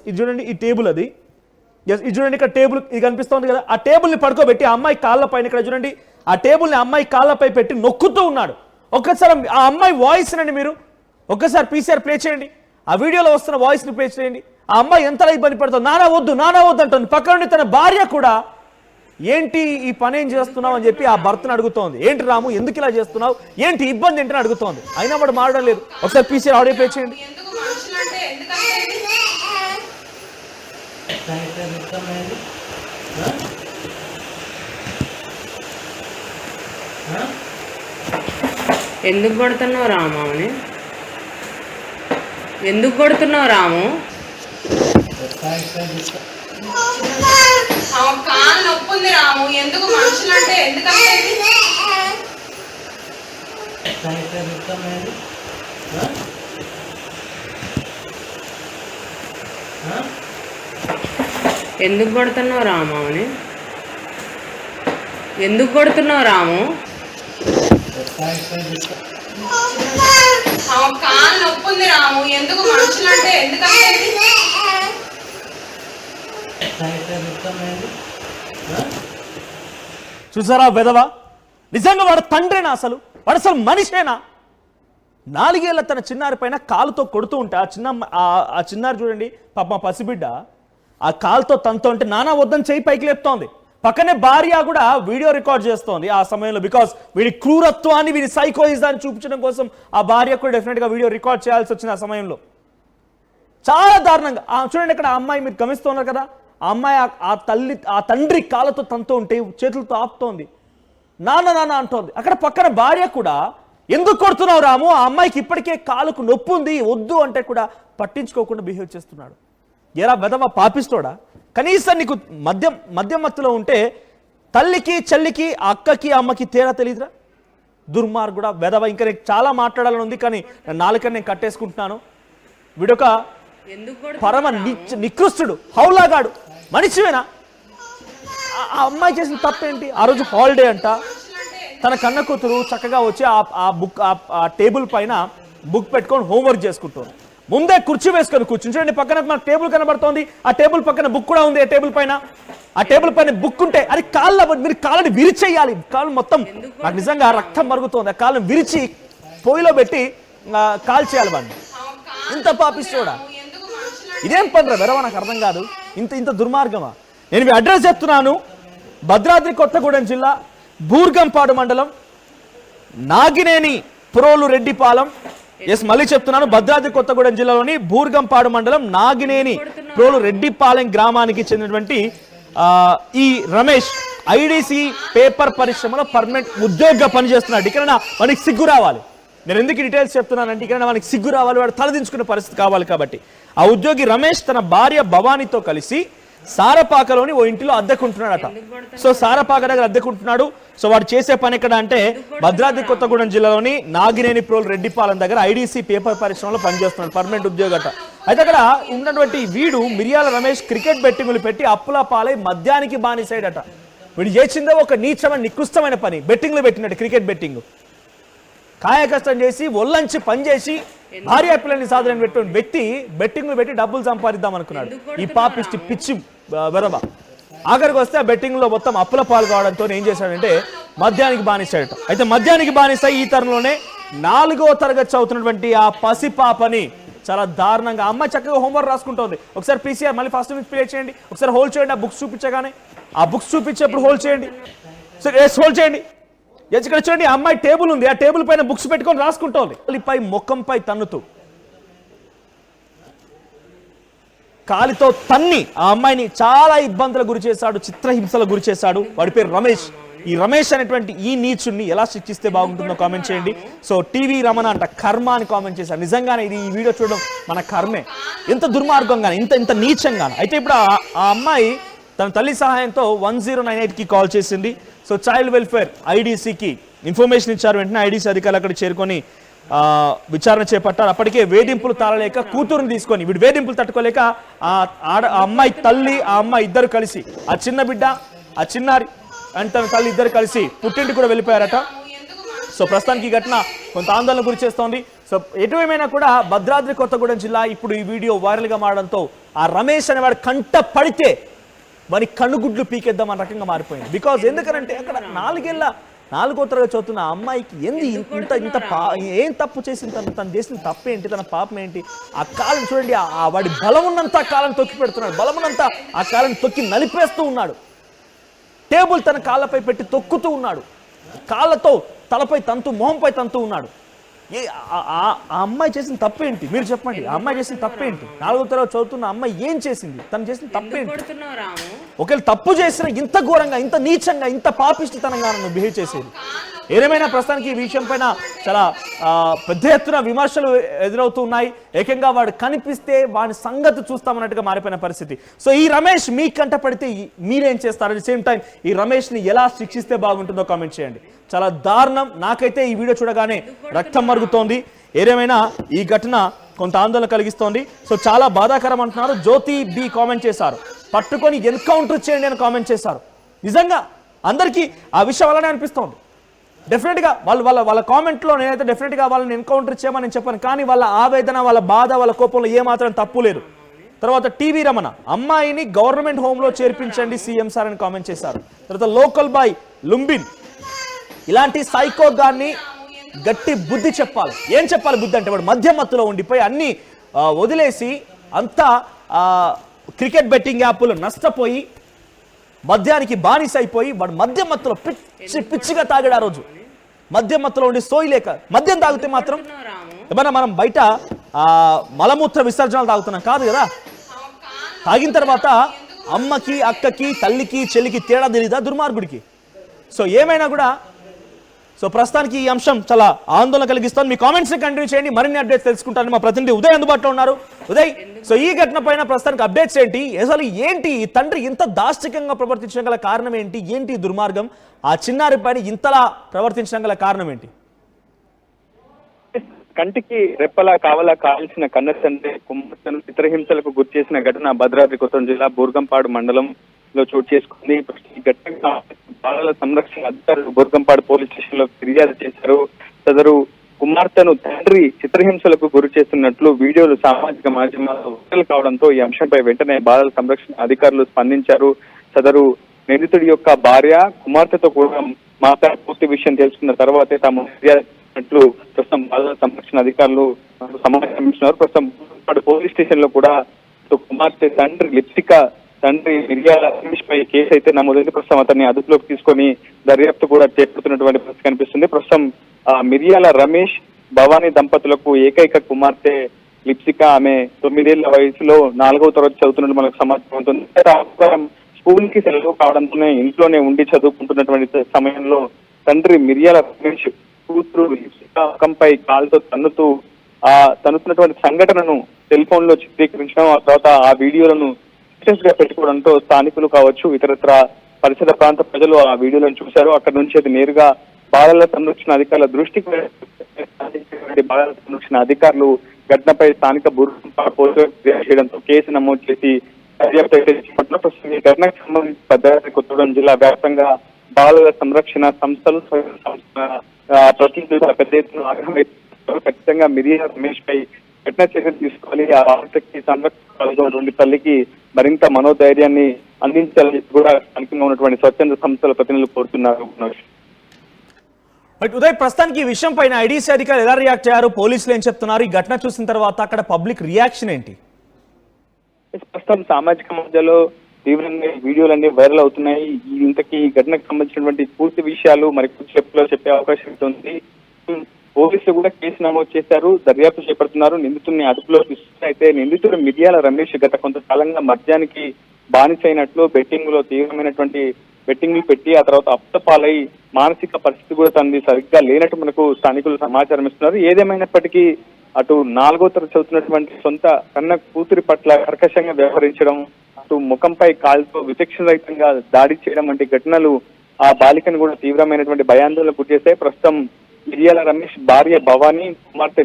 ఇది చూడండి, ఈ టేబుల్ అది. ఎస్, ఇది చూడండి, ఇక్కడ టేబుల్ ఇది కనిపిస్తోంది కదా, ఆ టేబుల్ని పడుకోబెట్టి ఆ అమ్మాయి కాళ్ళ పైన, ఇక్కడ చూడండి, ఆ టేబుల్ని అమ్మాయి కాళ్ళపై పెట్టి నొక్కుతూ ఉన్నాడు. ఒక్కసారి ఆ అమ్మాయి వాయిస్ నండి మీరు ఒక్కసారి పీసీఆర్ ప్లే చేయండి, ఆ వీడియోలో వస్తున్న వాయిస్ని ప్లే చేయండి. ఆ అమ్మాయి ఎంతలా ఇబ్బంది పడుతుంది, నానా వద్దు అంటుంది. పక్క నుండి తన భార్య కూడా ఏంటి ఈ పని ఏం చేస్తున్నావు అని చెప్పి ఆ భర్తను అడుగుతోంది. ఏంటి రాము ఎందుకు ఇలా చేస్తున్నావు, ఏంటి ఇబ్బంది ఏంటని అడుగుతోంది. అయినా వాడు మారడం లేదు. ఒకసారి పీసీఆర్ ఆడియో ప్లే చేయండి. ఎందుకు కొడుతున్నావు రాముని, ఎందుకు కొడుతున్నావు రాము? కాలు నొప్పుంది రాము, ఎందుకు మనుషులంటే ఎందుకంటే ఎందుకు కొడుతున్నావు రాముని, ఎందుకు కొడుతున్నావు రాము? కాలు నొప్పుంది రాము, ఎందుకు మనుషులంటే ఎందుకంటే చూసారా వెధవా, నిజంగా వాడు తండ్రేనా, వాడు అసలు మనిషేనా? 4 ఏళ్ల తన చిన్నారి పైన కాలుతో కొడుతూ ఉంటే ఆ చిన్నారి చూడండి, పాప పసిబిడ్డ ఆ కాలుతో తనతో ఉంటే నానా వద్దని చేయి పైకి లేపుతోంది. పక్కనే భార్య కూడా వీడియో రికార్డ్ చేస్తోంది ఆ సమయంలో. బికాస్ వీడి క్రూరత్వాన్ని, వీడి సైకోయిజాన్ని చూపించడం కోసం ఆ భార్య కూడా డెఫినెట్గా వీడియో రికార్డ్ చేయాల్సి వచ్చింది ఆ సమయంలో. చాలా దారుణంగా చూడండి, ఇక్కడ ఆ అమ్మాయి మీరు గమనిస్తున్నారు కదా, ఆ అమ్మాయి ఆ తండ్రి కాళ్ళతో తనతో ఉంటే చేతులతో ఆపుతోంది, నాన్న అంటోంది. అక్కడ పక్కన భార్య కూడా ఎందుకు కొడుతున్నావు రాము, ఆ అమ్మాయికి ఇప్పటికే కాలుకు నొప్పి ఉంది, వద్దు అంటే కూడా పట్టించుకోకుండా బిహేవ్ చేస్తున్నాడు. ఎరా వెధవ పాపిస్తోడా, కనీసం నీకు మధ్యమత్తులో ఉంటే తల్లికి చెల్లికి అక్కకి అమ్మకి తేడా తెలియదురా, దుర్మార్గుడా వెధవ. ఇంకా నేను చాలా మాట్లాడాలని ఉంది కానీ నాలుకని నేను కట్టేసుకుంటున్నాను. వీడొక పరమ నికృష్టుడు, హౌలాగాడు. మనిషివేనా? ఆ అమ్మాయి చేసిన తప్పేంటి? ఆ రోజు హాలిడే అంట, తన కన్న కూతురు చక్కగా వచ్చి ఆ టేబుల్ పైన బుక్ పెట్టుకొని హోంవర్క్ చేసుకుంటారు. ముందే కుర్చీ వేసుకొని కూర్చుని చూడండి, పక్కన మన టేబుల్ కనబడుతోంది, ఆ టేబుల్ పక్కన బుక్ కూడా ఉంది. ఆ టేబుల్ పైన బుక్ ఉంటే అది మీరు కాళ్ళని విరిచేయాలి. కాళ్ళు మొత్తం నాకు నిజంగా రక్తం మరుగుతోంది. ఆ కాళ్ళని విరిచి పొయ్యిలో పెట్టి కాల్ చేయాలి వాడిని. ఇంత పాపిస్తోడా, ఇదేం పనిరా వెరవ, నాకు అర్థం కాదు. ఇంత దుర్మార్గమా? నేను మీ అడ్రస్ చెప్తున్నాను, భద్రాద్రి కొత్తగూడెం జిల్లా బూర్గంపాడు మండలం నాగినేని ప్రోలు రెడ్డిపాలెం. ఎస్, మళ్ళీ చెప్తున్నాను, భద్రాద్రి కొత్తగూడెం జిల్లాలోని బూర్గంపాడు మండలం నాగినేని ప్రోలు రెడ్డిపాలెం గ్రామానికి చెందినటువంటి ఈ రమేష్ ఐడిసి పేపర్ పరిశ్రమలో పర్మనెంట్ ఉద్యోగిగా పనిచేస్తున్నాడు. ఇక్కడ మనకి సిగ్గు రావాలి. నేను ఎందుకు డీటెయిల్స్ చెప్తున్నానంటే ఇక్కడ మనకి సిగ్గు రావాలి, వాడు తలదించుకునే పరిస్థితి కావాలి. కాబట్టి ఆ ఉద్యోగి రమేష్ తన భార్య భవానీతో కలిసి సారపాకలోని ఓ ఇంటిలో అద్దెకుంటున్నాడట. సో సారపాక దగ్గర అద్దెకుంటున్నాడు. సో వాడు చేసే పని ఎక్కడ అంటే భద్రాద్రి కొత్తగూడెం జిల్లాలోని నాగినేని ప్రోల్ రెడ్డిపాలెం దగ్గర ఐడిసి పేపర్ పరిశ్రమలో పనిచేస్తున్నాడు, పర్మనెంట్ ఉద్యోగట. అయితే అక్కడ ఉన్నటువంటి వీడు మిరియాల రమేష్ క్రికెట్ బెట్టింగులు పెట్టి అప్పుల పాలై మద్యానికి బానిసైడట. వీడు చేసిందో ఒక నీచమైన నికృష్టమైన పని, బెట్టింగ్లు పెట్టినట్టు, క్రికెట్ బెట్టింగ్. కాయ కష్టం చేసి ఒళ్ళంచి పనిచేసి భార్య పిల్లల్ని సాధన పెట్టిన వ్యక్తి బెట్టింగ్లు పెట్టి డబ్బులు సంపాదిద్దాం అనుకున్నాడు. ఈ పాపిష్టి పిచ్చి వెరబ ఆఖరికి వస్తే ఆ బెట్టింగ్ లో మొత్తం అప్పుల పాలు కావడంతో ఏం చేశాడంటే మద్యానికి బానిసాడట. అయితే మద్యానికి బానిస ఈ తరంలోనే 4వ తరగతి చదువుతున్నటువంటి ఆ పసిపాపని చాలా దారుణంగా అమ్మాయి చక్కగా హోంవర్క్ రాసుకుంటోంది. ఒకసారి పీసీఆర్ మళ్ళీ ఫస్ట్ నుంచి ప్లే చేయండి, ఒకసారి హోల్డ్ చేయండి. ఆ బుక్స్ చూపించగానే ఆ బుక్స్ చూపించేప్పుడు హోల్డ్ చేయండి, హోల్డ్ చేయండి. ఇక్కడ చూడండి, ఆ అమ్మాయి టేబుల్ ఉంది, ఆ టేబుల్ పైన బుక్స్ పెట్టుకొని రాసుకుంటోంది. పై ముఖంపై తన్నుతూ కాలితో తన్ని ఆ అమ్మాయిని చాలా ఇబ్బందులకు గురి చేశాడు, చిత్రహింసలకు గురి చేశాడు. వాడి పేరు రమేష్. ఈ రమేష్ అనేటువంటి ఈ నీచుడిని ఎలా శిక్షిస్తే బాగుంటుందో కామెంట్ చేయండి. సో టీవీ రమణ అంట కర్మ అని కామెంట్ చేశారు. నిజంగానే ఇది ఈ వీడియో చూడడం మన కర్మే, ఎంత దుర్మార్గంగానే, ఇంత నీచంగానే. అయితే ఇప్పుడు ఆ అమ్మాయి తన తల్లి సహాయంతో 1098కి కాల్ చేసింది. సో చైల్డ్ వెల్ఫేర్ ఐడీసీకి ఇన్ఫర్మేషన్ ఇచ్చారు. వెంటనే ఐడీసీ అధికారులు అక్కడ చేరుకొని విచారణ చేపట్టారు. అప్పటికే వేధింపులు తాళలేక కూతురుని తీసుకొని వీడు వేధింపులు తట్టుకోలేక ఆ అమ్మాయి తల్లి ఆ అమ్మాయి ఇద్దరు కలిసి ఆ చిన్న బిడ్డ ఆ చిన్నారి అండ్ తన తల్లి ఇద్దరు కలిసి పుట్టింటి కూడా వెళ్ళిపోయారట. సో ప్రస్తుతానికి ఈ ఘటన కొంత ఆందోళన గురి చేస్తోంది. సో ఎటువైనా కూడా భద్రాద్రి కొత్తగూడెం జిల్లా ఇప్పుడు ఈ వీడియో వైరల్గా మారడంతో ఆ రమేష్ అనేవాడు కంట పడితే మరి కన్నుగుడ్లు పీకేద్దాం అన్న రకంగా మారిపోయింది. బికాజ్ ఎందుకనంటే అక్కడ 4 తరగతి చదువుతున్న ఆ అమ్మాయికి ఏం తప్పు చేసింది, తను చేసిన తప్పేంటి, తన పాపం ఏంటి? ఆ కాలం చూడండి, వాడి బలం ఉన్నంత కాలం తొక్కి పెడుతున్నాడు, బలమున్నంత ఆ కాలం తొక్కి నలిపేస్తూ ఉన్నాడు. టేబుల్ తన కాళ్ళపై పెట్టి తొక్కుతూ ఉన్నాడు, కాళ్ళతో తలపై తంతు, మొహంపై తంతు ఉన్నాడు. ఆ అమ్మాయి చేసిన తప్పేంటి మీరు చెప్పండి? ఆ అమ్మాయి చేసిన తప్పేంటి? 4వ తరగతి చదువుతున్న అమ్మాయి ఏం చేసింది? తను చేసిన తప్పేంటి? ఒకవేళ తప్పు చేసిన ఇంత ఘోరంగా, ఇంత నీచంగా, ఇంత పాపిష్టితనంగా నన్ను బిహేవ్ చేసేది. ఏదేమైనా ప్రస్తుతానికి ఈ విషయం పైన చాలా పెద్ద ఎత్తున విమర్శలు ఎదురవుతూ ఉన్నాయి. ఏకంగా వాడు కనిపిస్తే వాడి సంగతి చూస్తామన్నట్టుగా మారిపోయిన పరిస్థితి. సో ఈ రమేష్ మీ కంట పడితే మీరేం చేస్తారు? అట్ ది సేమ్ టైం ఈ రమేష్ని ఎలా శిక్షిస్తే బాగుంటుందో కామెంట్ చేయండి. చాలా దారుణం. నాకైతే ఈ వీడియో చూడగానే రక్తం మరుగుతోంది. ఏదేమైనా ఈ ఘటన కొంత ఆందోళన కలిగిస్తోంది. సో చాలా బాధాకరం అంటున్నారు. జ్యోతి బి కామెంట్ చేశారు, పట్టుకొని ఎన్కౌంటర్ చేయండి అని కామెంట్ చేశారు. నిజంగా అందరికీ ఆ విషయం అలానే అనిపిస్తోంది. డెఫినెట్గా వాళ్ళ కామెంట్లో నేనైతే డెఫినెట్గా వాళ్ళని ఎన్కౌంటర్ చేయమని నేను చెప్పాను. కానీ వాళ్ళ ఆవేదన, వాళ్ళ బాధ, వాళ్ళ కోపంలో ఏమాత్రం తప్పు లేదు. తర్వాత టీవీ రమణ, అమ్మాయిని గవర్నమెంట్ హోమ్లో చేర్పించండి సీఎం సార్ అని కామెంట్ చేశారు. తర్వాత లోకల్ బాయ్ లుంబిన్, ఇలాంటి సైకో గాన్ని గట్టి బుద్ధి చెప్పాలి. ఏం చెప్పాలి బుద్ధి అంటే, వాడు మధ్య మత్తులో ఉండిపోయి అన్ని వదిలేసి అంతా క్రికెట్ బెట్టింగ్ యాప్లు నష్టపోయి మద్యానికి బానిస అయిపోయి వాడు మద్యం మత్తులో పిచ్చిగా తాగాడు. ఆ రోజు మద్యం మత్తులో ఉండి సోయిలేక, మద్యం తాగితే మాత్రం ఏమన్నా మనం బయట మలమూత్ర విసర్జనలు తాగుతున్నాం కాదు కదా. తాగిన తర్వాత అమ్మకి, అక్కకి, తల్లికి, చెల్లికి తేడా తెలీదా దుర్మార్గుడికి? సో ఏమైనా కూడా సో ప్రస్తుతానికి ఈ అంశం చాలా ఆందోళన కలిగిస్తుంది. మీ కామెంట్స్ కంటిన్యూ చేయండి, మరిన్ని అప్డేట్స్ తెలుసుకుంటాను. మా ప్రతినిధి ఉదయ్ అందుబాటులో ఉన్నారు. ఉదయ్, సో ఈ ఘటన పైన ప్రస్తుతానికి అప్డేట్స్ ఏంటి? అసలు ఏంటి ఈ తండ్రి ఇంత దాష్టికంగా ప్రవర్తించడం గల కారణం ఏంటి? ఏంటి దుర్మార్గం? ఆ చిన్నారి పైన ఇంతలా ప్రవర్తించడం గల కారణం ఏంటి? కంటికి రెప్పలా కావలా కాల్చిన కన్న తండ్రి కుమార్తెను చిత్రహింసలకు గురి చేసిన ఘటన భద్రాద్రి కొత్తగూడెం జిల్లా బూర్గంపాడు మండలంలో చోటు చేసుకుంది. ఈ ఘటన బాలల సంరక్షణ అధికారులు బూర్గంపాడు పోలీస్ స్టేషన్ లో ఫిర్యాదు చేశారు. సదరు కుమార్తెను తండ్రి చిత్రహింసలకు గురి చేస్తున్నట్లు వీడియోలు సామాజిక మాధ్యమాల్లో వైరల్ కావడంతో ఈ అంశంపై వెంటనే బాలల సంరక్షణ అధికారులు స్పందించారు. సదరు నిందితుడి యొక్క భార్య కుమార్తెతో కూడా మాట్లాడి పూర్తి విషయం తెలుసుకున్న తర్వాతే తాము ఫిర్యాదు ప్రస్తుతం బాలల సంరక్షణ అధికారులు సమాచారం ఇస్తున్నారు. ప్రస్తుతం పోలీస్ స్టేషన్ లో కూడా కుమార్తె తండ్రి మిర్యాల రమేష్ పై కేసు అయితే నమోదైంది. ప్రస్తుతం అతన్ని అదుపులోకి తీసుకొని దర్యాప్తు కూడా చేపడుతున్నటువంటి పరిస్థితి కనిపిస్తుంది. ప్రస్తుతం మిర్యాల రమేష్ భవానీ దంపతులకు ఏకైక కుమార్తె లిప్సిక. ఆమె 9 ఏళ్ల వయసులో 4వ తరగతి చదువుతున్నట్టు మనకు సమాచారం ఉంటుంది. స్కూల్ కి సెలవు కావడంతోనే ఇంట్లోనే ఉండి చదువుకుంటున్నటువంటి సమయంలో తండ్రి మిర్యాల రమేష్ కూతురు లిప్సిక ముఖంపై కాలుతో తన్నుతున్నటువంటి సంఘటనను సెల్ ఫోన్ లో చిత్రీకరించడం, ఆ తర్వాత ఆ వీడియోలను గా పెట్టుకోవడంతో స్థానికులు కావచ్చు, ఇతరత్ర పరిసర ప్రాంత ప్రజలు ఆ వీడియోలను చూశారు. అక్కడి నుంచి అది నేరుగా బాలల సంరక్షణ అధికారుల దృష్టికి బాలల సంరక్షణ అధికారులు ఘటనపై స్థానిక బూర్గంపాడు పోలీసులు ఫిర్యాదు చేయడంతో కేసు నమోదు చేసి దర్యాప్తు అయితే ప్రస్తుతం ఈ ఘటనకు సంబంధించి భద్రాద్రి కొత్తగూడెం జిల్లా వ్యాప్తంగా బాలల సంరక్షణ సంస్థలు, ప్రతినిధులు పెద్ద ఎత్తున ఆగ్రహం ఖచ్చితంగా మిర్యాల రమేష్ పై కఠిన చర్యలు తీసుకోవాలి. ఆ బాలికకి సంరక్షణ తల్లికి మరింత మనోధైర్యాన్ని అందించాలని కూడా స్థానికంగా ఉన్నటువంటి స్వచ్ఛంద సంస్థల ప్రతినిధులు కోరుతున్నారు. ఉదయ్, ప్రస్తుతానికి ఈ విషయం పైన ఐడీసీ అధికారులు ఎలా రియాక్ట్ అయ్యారు? పోలీసులు ఏం చెప్తున్నారు? ఈ ఘటన చూసిన తర్వాత అక్కడ పబ్లిక్ రియాక్షన్ ఏంటి? ప్రస్తుతం సామాజిక మాధ్యమాల్లో తీవ్రంగా వీడియోలన్నీ వైరల్ అవుతున్నాయి. ఇంతకీ ఈ ఘటనకు సంబంధించినటువంటి పూర్తి విషయాలు మరి చెప్పే అవకాశం ఉంది. పోలీసులు కూడా కేసు నమోదు చేశారు, దర్యాప్తు చేపడుతున్నారు. నిందితుడిని అదుపులోకి తీసుకుని అయితే నిందితుడు మిర్యాల రమేష్ గత కొంతకాలంగా మద్యానికి బానిసైనట్లు, తీవ్రమైనటువంటి బెట్టింగ్లు పెట్టి ఆ తర్వాత అప్తపాలై మానసిక పరిస్థితి కూడా తనది సరిగ్గా లేనట్టు మనకు స్థానికులు సమాచారం ఇస్తున్నారు. ఏదేమైనప్పటికీ అటు 4వ తరగతి చదువుతున్నటువంటి సొంత కన్న కూతురి పట్ల కర్కశంగా వ్యవహరించడం, అటు ముఖంపై కాలుతో విచక్షణరహితంగా దాడి చేయడం వంటి ఘటనలు ఆ బాలికను కూడా తీవ్రమైనటువంటి భయాందోళనకు గురి చేశాయి. ప్రస్తుతం మిర్యాల రమేష్ భార్య భవానీ, కుమార్తె